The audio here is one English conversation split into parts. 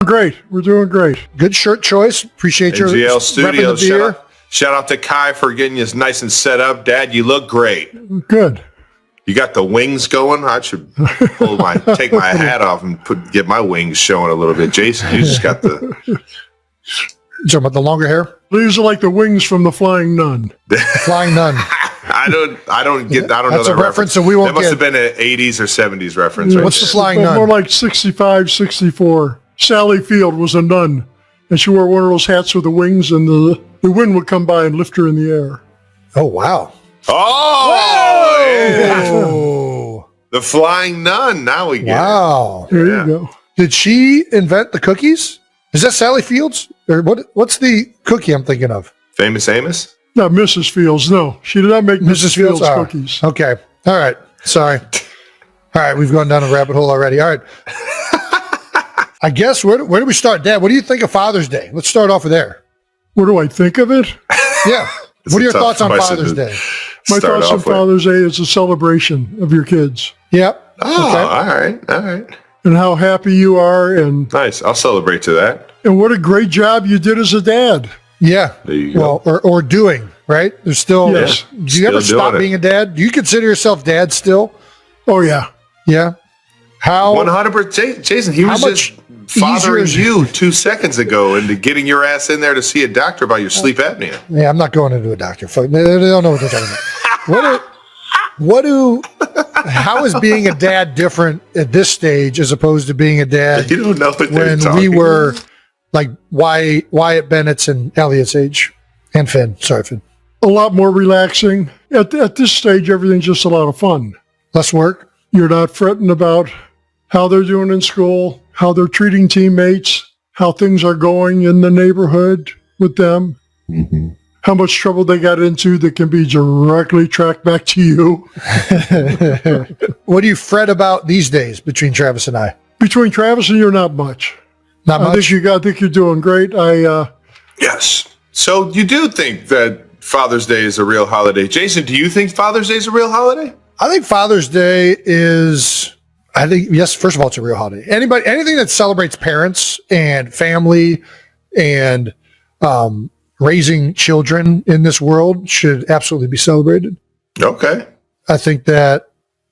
Great. We're doing great. Good shirt choice. Appreciate your NGL Studios. repping the beer. Shout out to Kai for getting you nice and set up. Dad, you look great. Good. You got the wings going. I should take my hat off and get my wings showing a little bit. Jason, you just got the. Talking about the longer hair? These are like the wings from the Flying Nun. Flying Nun. I don't know That's that a reference that we won't That must get. have been an 80s or 70s reference. Yeah. Right What's the there. Flying Nun? More like 65, 64. Sally Field was a nun, and she wore one of those hats with the wings, and the wind would come by and lift her in the air. Oh, wow. Oh! Yeah. Oh. The Flying Nun. Now we get Wow. There Yeah. you go. Did she invent the cookies? Is that Sally Fields? Or what's the cookie I'm thinking of? it. Famous Amos? Not Mrs. Fields, no. She did not make Mrs. Fields Oh, cookies. Okay. All right. Sorry. All right. We've gone down a rabbit hole already. All right. I guess where do we start, Dad? What do you think of Father's Day? Let's start off with there. What do I think of it? Yeah. It's What are a your tough thoughts on question Father's to Day? My start thoughts on off with. Father's Day is a celebration of your kids Yep. Oh, Okay. all right. and how happy you are, and Nice. I'll celebrate to that. what a great job you did as a dad. Yeah. There you go. Well, or doing, right? There's still, Yes. do you Still ever stop doing it. being a dad? Do you consider yourself dad still? Oh, yeah. Yeah. How? 100%. Jason, he How was much just fathering easier- you 2 seconds ago into getting your ass in there to see a doctor about your sleep apnea. Yeah, I'm not going into a doctor. Fuck, they don't know what they're talking about. How is being a dad different at this stage as opposed to being a dad You don't know what they're when talking we were like Wyatt Bennett's and Elliot's age? And Finn. Sorry, Finn. A lot more relaxing. At this stage, everything's just a lot of fun. Less work? You're not fretting about how they're doing in school, how they're treating teammates, how things are going in the neighborhood with them, how much trouble they got into that can be directly tracked back to you. What do you fret about these days between Travis and I? Between Travis and you, not much. Not I much? think you're doing great. Yes. So you do think that Father's Day is a real holiday. Jason, do you think Father's Day is a real holiday? I think Father's Day is, yes, first of all, it's a real holiday. Anything that celebrates parents and family and raising children in this world should absolutely be celebrated. Okay. I think that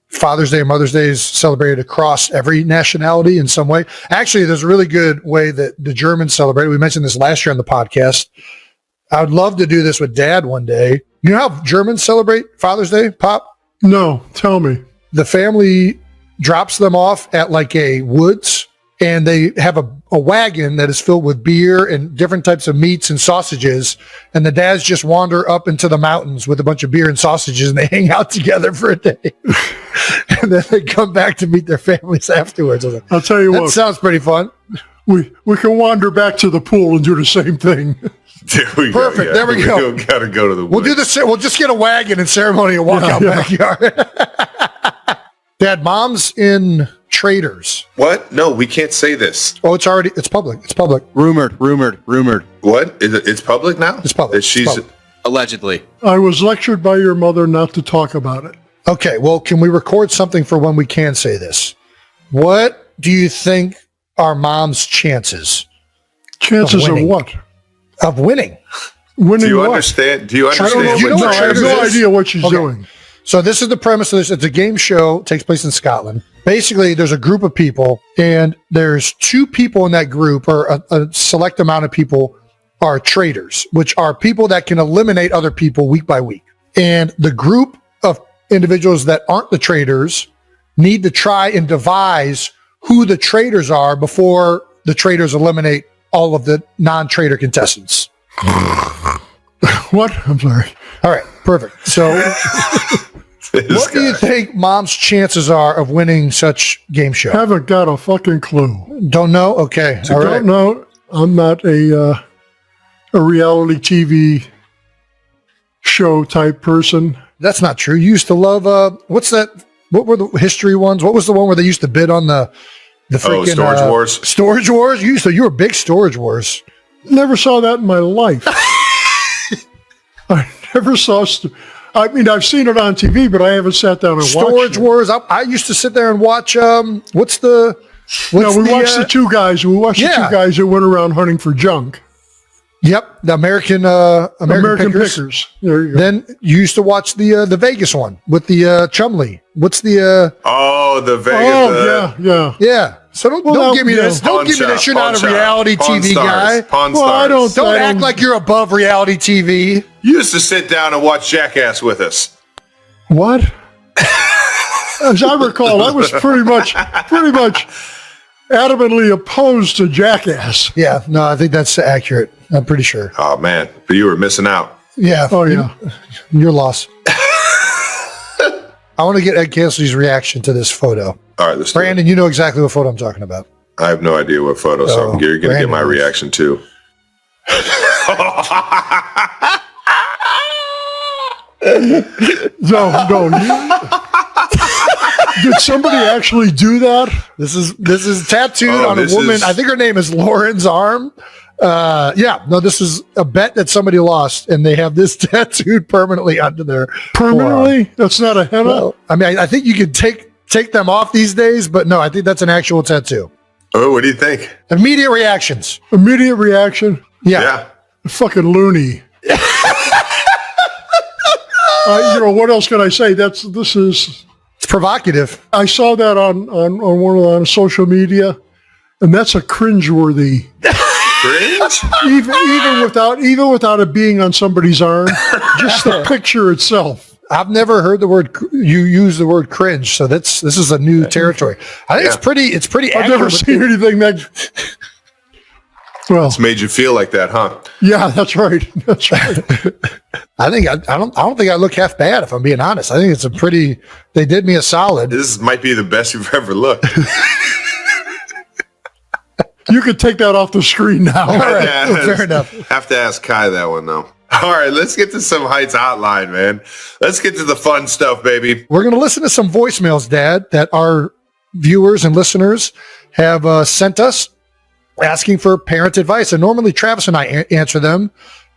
Father's Day and Mother's Day is celebrated across every nationality in some way. Actually, there's a really good way that the Germans celebrate. We mentioned this last year on the podcast. I would love to do this with Dad one day. You know how Germans celebrate Father's Day, Pop? No, tell me. The family drops them off at like a woods, and they have a wagon that is filled with beer and different types of meats and sausages. And the dads just wander up into the mountains with a bunch of beer and sausages, and they hang out together for a day. And then they come back to meet their families afterwards. I was like, I'll tell you that what, sounds pretty fun. we can wander back to the pool and do the same thing. There we go. Perfect. There we go. Got to go to the We'll woods. do this. We'll just get a wagon and ceremony and walk out backyard. Dad, Mom's in Traders. What? No, we can't say this. Oh, it's public. It's public. Rumored. What? Is it? It's public now? It's public. That It's she's public. Allegedly. I was lectured by your mother not to talk about it. Okay, well, can we record something for when we can say this? What do you think are Mom's chances Chances of winning. what? of winning? Winning Do you what? understand? Do you I don't understand? know. You know what what I have Traders no is? idea what she's Okay. doing. So this is the premise of this. It's a game show, takes place in Scotland. Basically, there's a group of people, and there's two people in that group, or a select amount of people are traders, which are people that can eliminate other people week by week. And the group of individuals that aren't the traders need to try and devise who the traders are before the traders eliminate all of the non-trader contestants. What? I'm sorry. All right, perfect. So This what do you guy. think Mom's chances are of winning such game show? Haven't got a fucking clue. Don't know? Okay. All right. Don't know. I'm not a reality TV show type person. That's not true. You used to love, what's that? What were the history ones? What was the one where they used to bid on the freaking Storage Wars? Storage Wars? You were big Storage Wars. Never saw that in my life. I never saw. I mean, I've seen it on TV, but I haven't sat down and watched Storage it. Wars. I used to sit there and watch, what's What's we watched the two guys. We watched the two guys that went around hunting for junk. Yep, the American Pickers. There you go. Then you used to watch the Vegas one with the Chumley. What's the? The Vegas. Yeah. So don't give me this. Don't give me this. You're not a reality TV guy. Pawn Stars. Don't act like you're above reality TV. You used to sit down and watch Jackass with us. What? As I recall, I was pretty much adamantly opposed to Jackass. Yeah, no, I think that's accurate. I'm pretty sure. Oh man, but you were missing out. Yeah. Oh yeah. Your loss. I want to get Ed Kelce's reaction to this photo. All right, let's Brandon, you know exactly what photo I'm talking about. I have no idea what photo, so you're going to get my reaction too. No. Did somebody actually do that? This is tattooed on a woman. I think her name is Lauren's arm. This is a bet that somebody lost, and they have this tattooed permanently onto their permanently. forearm. That's not a henna. Well, I mean, I think you could take them off these days, but no, I think that's an actual tattoo. Oh, what do you think? Immediate reactions. Immediate reaction. Yeah. Fucking loony. What else can I say? It's provocative. I saw that on social media, and that's a cringeworthy. Cringe? even without it being on somebody's arm, just the picture itself. I've never heard you use the word cringe, so this is a new territory. I think it's pretty. I've never seen anything that. Well, it's made you feel like that, huh? Yeah, that's right. That's right. I don't think I look half bad, if I'm being honest. I think it's they did me a solid. This might be the best you've ever looked. You could take that off the screen now. All right, fair enough. Have to ask Kai that one though. All right, let's get to some Heights Hotline, man. Let's get to the fun stuff, baby. We're going to listen to some voicemails, Dad, that our viewers and listeners have sent us asking for parent advice. And normally Travis and I answer them,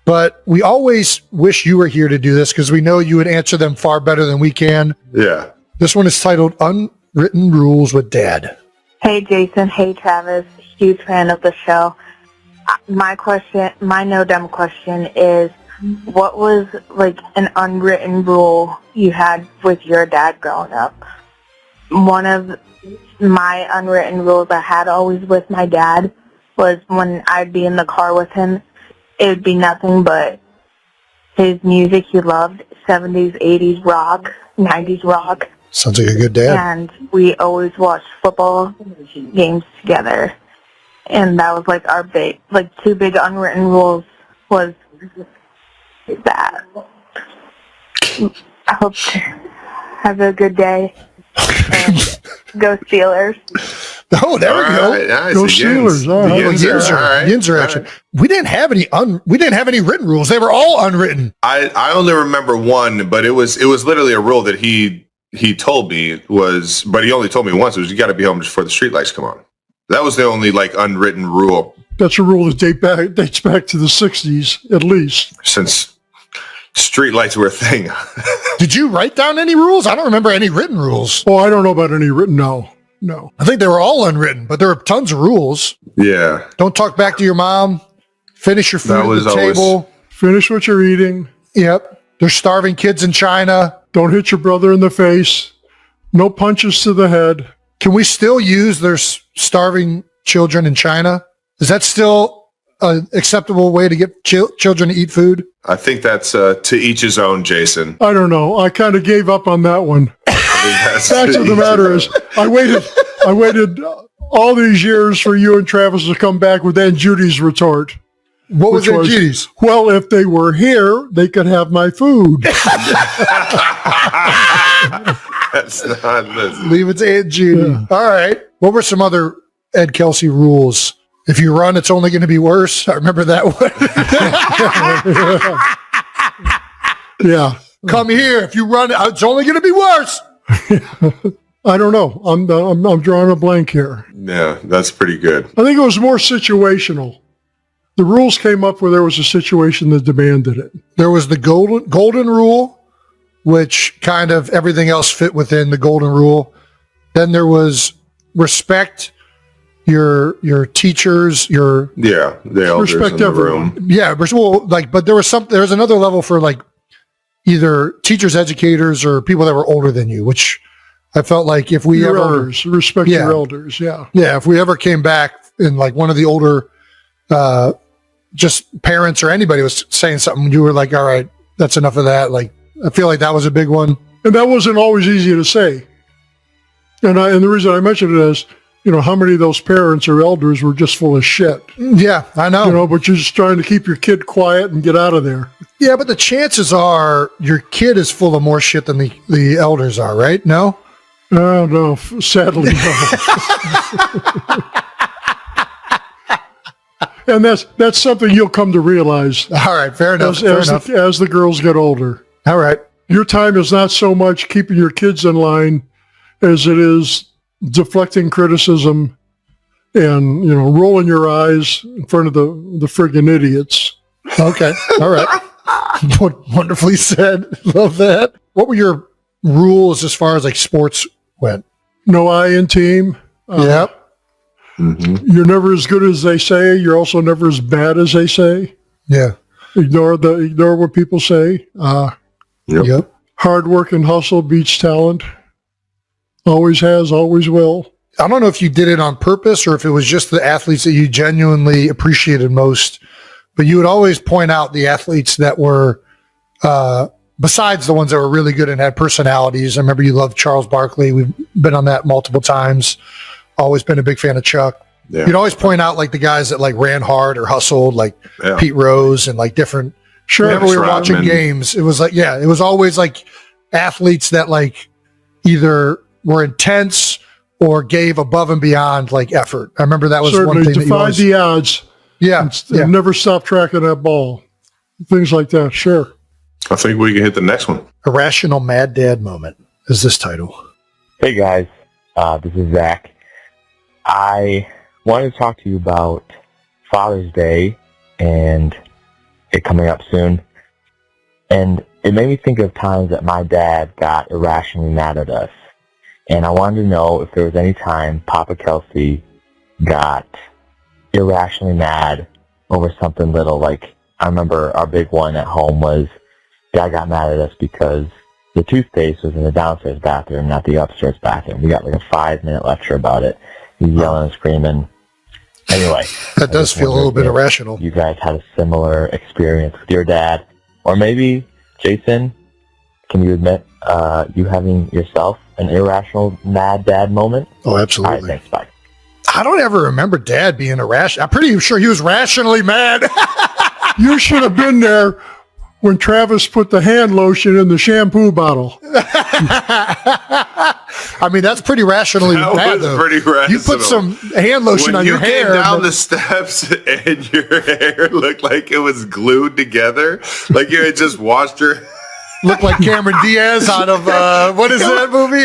but we always wish you were here to do this because we know you would answer them far better than we can. Yeah. This one is titled Unwritten Rules with Dad. Hey, Jason. Hey, Travis. Huge fan of the show. My no dumb question is, what was like an unwritten rule you had with your dad growing up? One of my unwritten rules I had always with my dad was when I'd be in the car with him, it would be nothing but his music he loved, 70s, 80s rock, 90s rock. Sounds like a good dad. And we always watched football games together. And that was like our two big unwritten rules was that. I hope to have a good day. And go Steelers. Oh, there we go. Right, nice. Go Steelers. All right. Yinzer action. Right. We didn't have any written rules. They were all unwritten. I only remember one, but it was literally a rule that he told me but he only told me once. It was, you got to be home before the streetlights come on. That was the only unwritten rule. That's a rule that dates back to the 60s, at least. Since streetlights were a thing. Did you write down any rules? I don't remember any written rules. Oh, I don't know about any written. No. I think they were all unwritten, but there were tons of rules. Yeah. Don't talk back to your mom. Finish your food at the table. Finish what you're eating. Yep. There's starving kids in China. Don't hit your brother in the face. No punches to the head. Can we still use there's starving children in China? Is that still an acceptable way to get children to eat food? I think that's to each his own, Jason. I don't know. I kind of gave up on that one. Fact of the matter is, I waited all these years for you and Travis to come back with Aunt Judy's retort. What was Aunt Judy's? Well, if they were here, they could have my food. That's not listening. Leave it to Aunt Judy. Yeah. All right. What were some other Ed Kelce rules? If you run, it's only going to be worse. I remember that one. Yeah. Come here. If you run, it's only going to be worse. I don't know. I'm drawing a blank here. Yeah, that's pretty good. I think it was more situational. The rules came up where there was a situation that demanded it. There was the golden rule, which kind of everything else fit within the golden rule. Then there was respect your teachers, your the elders Respect in the everyone. room. yeah, but there was another level for like either teachers, educators, or people that were older than you, which I felt like if we Your ever elders, respect your elders. Yeah. if we ever came back and like one of the older just parents or anybody was saying something, you were like, all right, that's enough of that. Like, I feel like that was a big one. And that wasn't always easy to say. And the reason I mentioned it is, how many of those parents or elders were just full of shit, Yeah, I know. but you're just trying to keep your kid quiet and get out of there. Yeah, but the chances are your kid is full of more shit than the elders are, right? No? Oh, no, sadly, no. And that's something you'll come to realize All right, fair enough. as the girls get older. All right. Your time is not so much keeping your kids in line as it is deflecting criticism and, rolling your eyes in front of the friggin' idiots. Okay. All right. Wonderfully said. Love that. What were your rules as far as like sports went? No I in team. Yep. You're never as good as they say. You're also never as bad as they say. Yeah. Ignore what people say. Yep. Hard work and hustle beats talent. Always has, always will. I don't know if you did it on purpose or if it was just the athletes that you genuinely appreciated most, but you would always point out the athletes that were, besides the ones that were really good and had personalities. I remember you loved Charles Barkley. We've been on that multiple times. Always been a big fan of Chuck. Yeah. You'd always point out like the guys that like ran hard or hustled, like Pete Rose and like different. Sure. Whenever we were watching games, it was like, it was always like athletes that like either were intense or gave above and beyond like effort. I remember that was Certainly one thing that you defied always, the odds. And never stop tracking that ball. Things like that. Sure. I think we can hit the next one. Irrational Mad Dad Moment is this title. Hey guys, this is Zach. I wanted to talk to you about Father's Day and it coming up soon. And it made me think of times that my dad got irrationally mad at us. And I wanted to know if there was any time Papa Kelce got irrationally mad over something little. Like, I remember our big one at home was Dad got mad at us because the toothpaste was in the downstairs bathroom, not the upstairs bathroom. We got like a 5-minute lecture about it. He's yelling and screaming. Anyway. That does feel a little bit irrational. You guys had a similar experience with your dad. Or maybe, Jason, can you admit you having yourself an irrational mad dad moment? Oh, absolutely. All right, thanks. Bye. I don't ever remember Dad being irrational. I'm pretty sure he was rationally mad. You should have been there when Travis put the hand lotion in the shampoo bottle. I mean, that's pretty rationally That bad, was though. pretty rational. You put some hand lotion When on you your came hair. down the steps and your hair looked like it was glued together, like you had just washed your. Looked like Cameron Diaz out of what is that movie?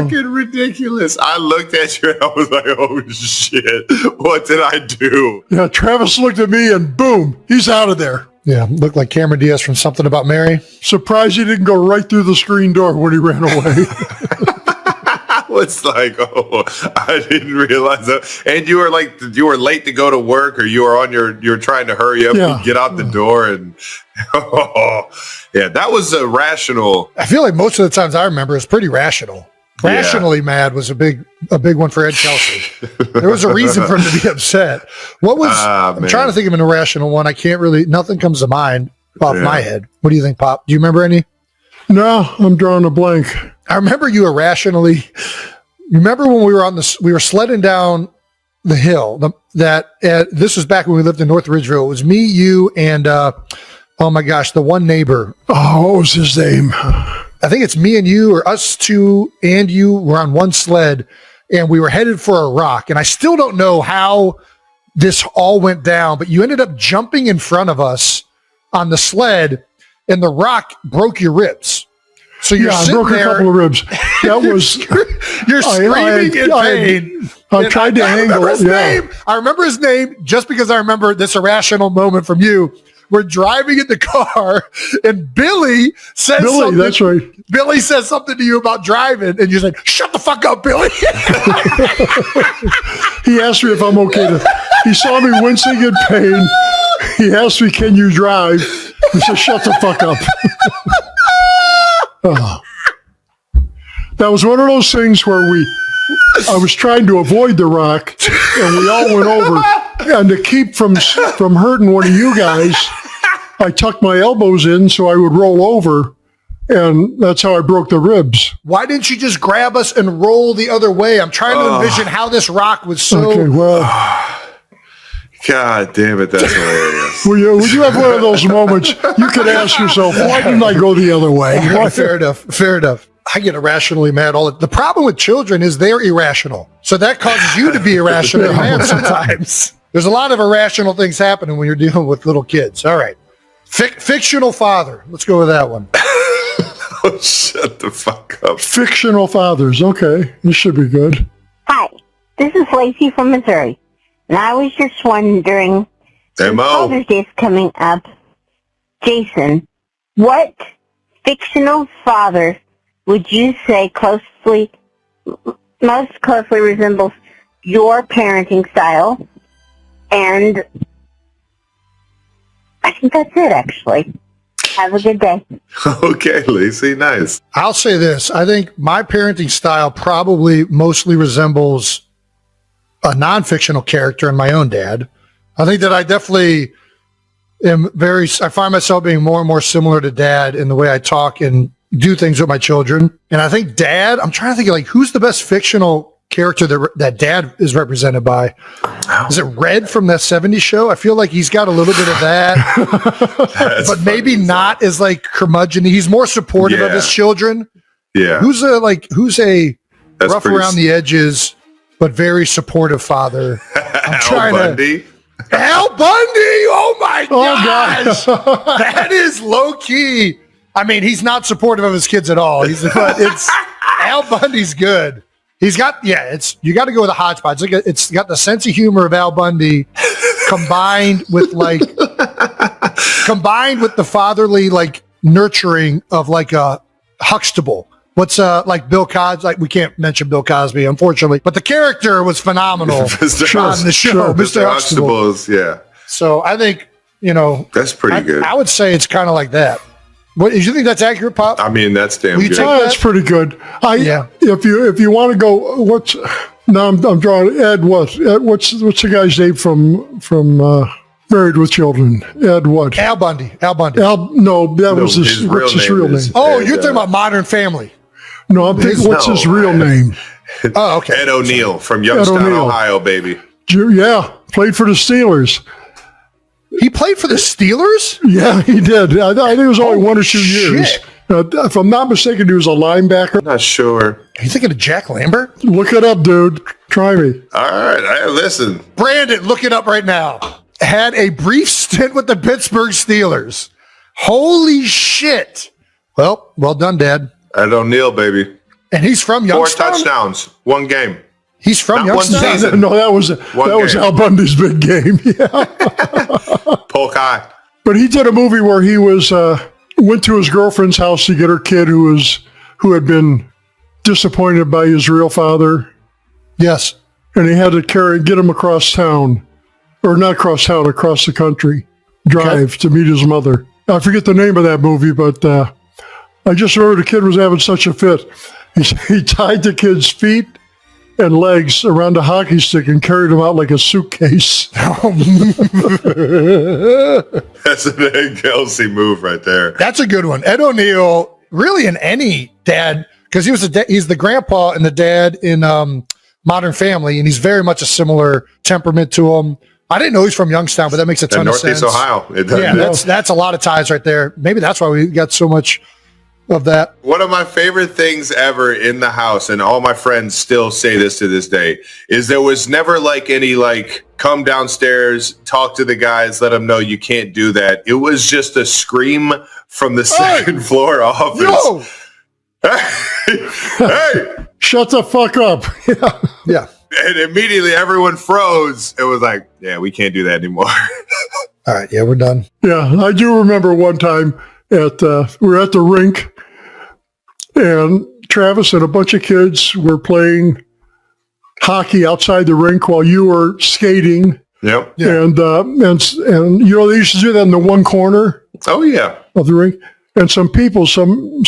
Fucking ridiculous. I looked at you and I was like, oh shit, what did I do? Yeah, Travis looked at me and boom, he's out of there. Yeah, looked like Cameron Diaz from Something About Mary. Surprised he didn't go right through the screen door when he ran away. I was like, oh, I didn't realize that. And you were late to go to work, or you were trying to hurry up and get out the door, and that was a rational. I feel like most of the times I remember is pretty rational. Rationally mad was a big one for Ed Kelce. There was a reason for him to be upset. What was I'm trying to think of an irrational one. I can't really. Nothing comes to mind off my head. What do you think, Pop? Do you remember any? No, I'm drawing a blank. I remember you irrationally. You remember when we were sledding down the hill. This was back when we lived in North Ridgeville. It was me, you, and oh my gosh, the one neighbor. Oh, what was his name? I think it's me and you, or us two and you were on one sled, and we were headed for a rock. And I still don't know how this all went down, but you ended up jumping in front of us on the sled, and the rock broke your ribs. So you're I sitting broke there, a couple of ribs. That was you're screaming in pain. I tried to remember angle his it. name. I remember his name just because I remember this irrational moment from you we're driving in the car, and Billy says something. That's right. Billy says something to you about driving, and you're like, "Shut the fuck up, Billy." He asked me if I'm okay. He saw me wincing in pain. He asked me, "Can you drive?" He said, "Shut the fuck up." Oh. That was one of those things where I was trying to avoid the rock, and we all went over. And to keep from hurting one of you guys, I tucked my elbows in so I would roll over, and that's how I broke the ribs. Why didn't you just grab us and roll the other way? I'm trying to envision how this rock was so... Okay, well... God damn it, that's hilarious. When you have one of those moments, you could ask yourself, why didn't I go the other way? Fair enough. I get irrationally mad the problem with children is they're irrational. So that causes you to be irrationally mad sometimes. There's a lot of irrational things happening when you're dealing with little kids. All right. Fictional father. Let's go with that one. Oh, shut the fuck up. Fictional fathers. Okay, this should be good. Hi, this is Lacey from Missouri. And I was just wondering, Hey, Mo. Father's Day is coming up. Jason, what fictional father would you say most closely resembles your parenting style? And I think that's it, actually. Have a good day. Okay, Lacey, nice. I'll say this. I think my parenting style probably mostly resembles a non-fictional character in my own dad. I think that I definitely I find myself being more and more similar to Dad in the way I talk and do things with my children. And I think Dad, I'm trying to think of who's the best fictional character that Dad is represented by. Is it Red from that 70s show? I feel like he's got a little bit of that, but maybe not as curmudgeon. He's more supportive of his children. Yeah. Who's a That's rough around the edges, but very supportive father? I'm trying Bundy? Al Bundy! Oh my gosh! That is low key. I mean, he's not supportive of his kids at all. But it's Al Bundy's good. He's got you got to go with a hodgepodge. It's got the sense of humor of Al Bundy combined with the fatherly nurturing of a Huxtable. What's Bill Cosby? We can't mention Bill Cosby, unfortunately, but the character was phenomenal on the show. Mr. Huxtable. Yeah. So I think that's pretty good. I would say it's kind of like that. What do you think that's accurate, Pop? I mean, that's damn good. That's pretty good. If you want to go, I'm drawing Ed. What's the guy's name from Married with Children? Ed what? Al Bundy. Was his real name. Oh, you're talking about Modern Family. No, I'm thinking what's his real name? Oh, okay. Ed O'Neill from Youngstown, Ohio, baby. Yeah, played for the Steelers. He played for the Steelers? Yeah, he did. I think it was only 1 or 2 years. If I'm not mistaken, he was a linebacker. Not sure. Are you thinking of Jack Lambert? Look it up, dude. Try me. All right, listen. Brandon, look it up right now. Had a brief stint with the Pittsburgh Steelers. Holy shit. Well done, Dad. Ed O'Neill, baby. And he's from Youngstown? 4 touchdowns, 1 game. He's from Not Youngstown? one season. No, that was Al Bundy's big game. Yeah. Polk High. But he did a movie where he went to his girlfriend's house to get her kid who had been disappointed by his real father. Yes. And he had to get him across town. Or not across town, across the country. Drive to meet his mother. I forget the name of that movie, but I just remember the kid was having such a fit. He tied the kid's feet and legs around a hockey stick and carried him out like a suitcase. That's an Ed Kelce move right there. That's a good one. Ed O'Neill, really in any dad, because he's the grandpa and the dad in Modern Family, and he's very much a similar temperament to him. I didn't know he's from Youngstown, but that makes a ton of sense. Northeast Ohio. That's a lot of ties right there. Maybe that's why we got so much of that. One of my favorite things ever in the house, and all my friends still say this to this day, is there was never any come downstairs, talk to the guys, let them know you can't do that. It was just a scream from the second floor office. Yo! Hey! Shut the fuck up. Yeah. And immediately everyone froze. It was like, yeah, we can't do that anymore. All right. Yeah, we're done. Yeah, I do remember one time we were at the rink, and Travis and a bunch of kids were playing hockey outside the rink while you were skating. Yep. Yeah. And you know, they used to do that in the one corner Oh yeah. of the rink. And some people, some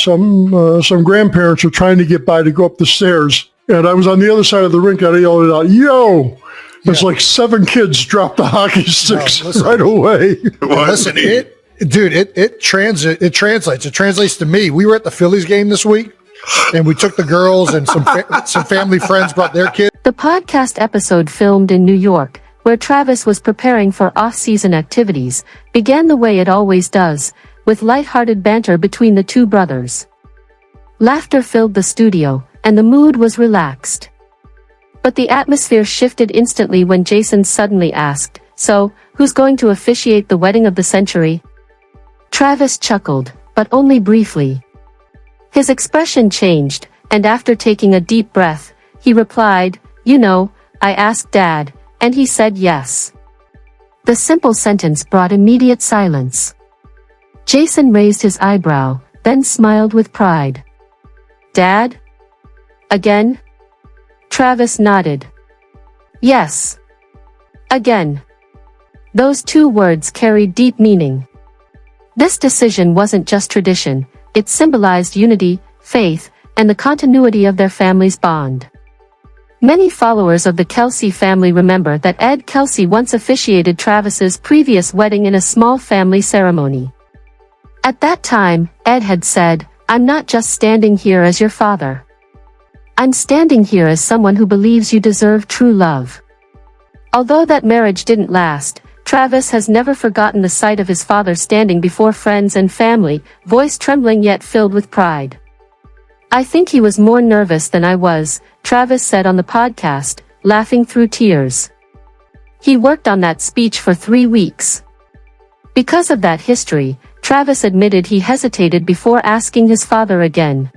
grandparents were trying to get by to go up the stairs. And I was on the other side of the rink and I yelled out, "Yo!" It's like 7 kids dropped the hockey sticks right away. Listen, it translates. It translates to me. We were at the Phillies game this week, and we took the girls and some family friends brought their kids. The podcast episode, filmed in New York, where Travis was preparing for off-season activities, began the way it always does, with light-hearted banter between the two brothers. Laughter filled the studio, and the mood was relaxed. But the atmosphere shifted instantly when Jason suddenly asked, "So, who's going to officiate the wedding of the century?" Travis chuckled, but only briefly. His expression changed, and after taking a deep breath, he replied, "You know, I asked Dad, and he said yes." The simple sentence brought immediate silence. Jason raised his eyebrow, then smiled with pride. "Dad? Again?" Travis nodded. "Yes. Again." Those 2 words carried deep meaning. This decision wasn't just tradition, it symbolized unity, faith, and the continuity of their family's bond. Many followers of the Kelce family remember that Ed Kelce once officiated Travis's previous wedding in a small family ceremony. At that time, Ed had said, "I'm not just standing here as your father. I'm standing here as someone who believes you deserve true love." Although that marriage didn't last, Travis has never forgotten the sight of his father standing before friends and family, voice trembling yet filled with pride. "I think he was more nervous than I was," Travis said on the podcast, laughing through tears. "He worked on that speech for 3 weeks." Because of that history, Travis admitted he hesitated before asking his father again.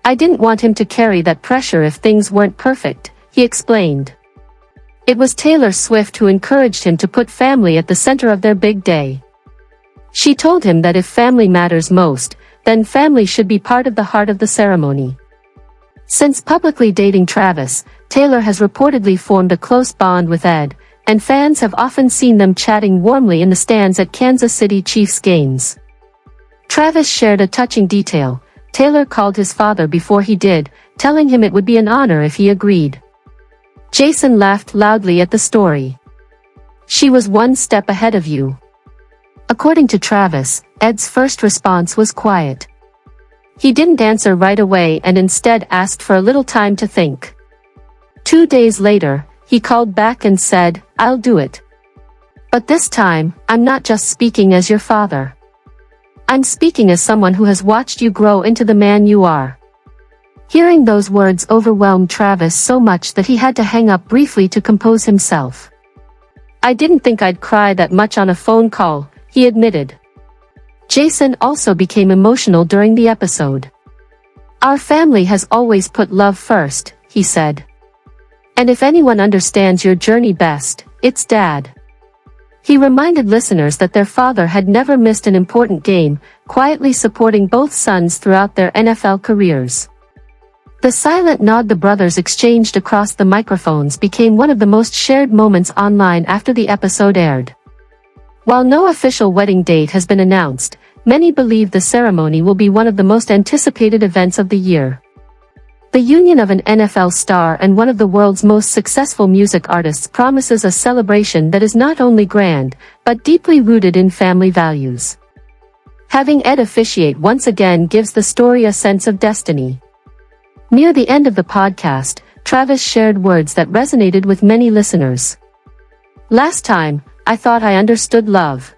"I didn't want him to carry that pressure if things weren't perfect," he explained. It was Taylor Swift who encouraged him to put family at the center of their big day. She told him that if family matters most, then family should be part of the heart of the ceremony. Since publicly dating Travis, Taylor has reportedly formed a close bond with Ed, and fans have often seen them chatting warmly in the stands at Kansas City Chiefs games. Travis shared a touching detail. Taylor called his father before he did, telling him it would be an honor if he agreed. Jason laughed loudly at the story. "She was one step ahead of you." According to Travis, Ed's first response was quiet. He didn't answer right away and instead asked for a little time to think. 2 days later, he called back and said, "I'll do it. But this time, I'm not just speaking as your father. I'm speaking as someone who has watched you grow into the man you are." Hearing those words overwhelmed Travis so much that he had to hang up briefly to compose himself. "I didn't think I'd cry that much on a phone call," he admitted. Jason also became emotional during the episode. "Our family has always put love first," he said. "And if anyone understands your journey best, it's Dad." He reminded listeners that their father had never missed an important game, quietly supporting both sons throughout their NFL careers. The silent nod the brothers exchanged across the microphones became one of the most shared moments online after the episode aired. While no official wedding date has been announced, many believe the ceremony will be one of the most anticipated events of the year. The union of an NFL star and one of the world's most successful music artists promises a celebration that is not only grand, but deeply rooted in family values. Having Ed officiate once again gives the story a sense of destiny. Near the end of the podcast, Travis shared words that resonated with many listeners. "Last time, I thought I understood love.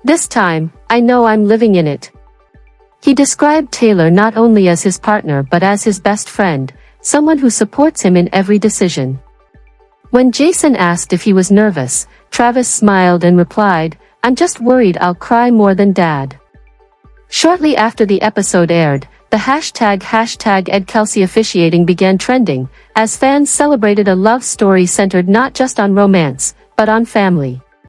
This time, I know I'm living in it." He described Taylor not only as his partner but as his best friend, someone who supports him in every decision. When Jason asked if he was nervous, Travis smiled and replied, "I'm just worried I'll cry more than Dad." Shortly after the episode aired, the hashtag Ed Kelce officiating began trending, as fans celebrated a love story centered not just on romance, but on family.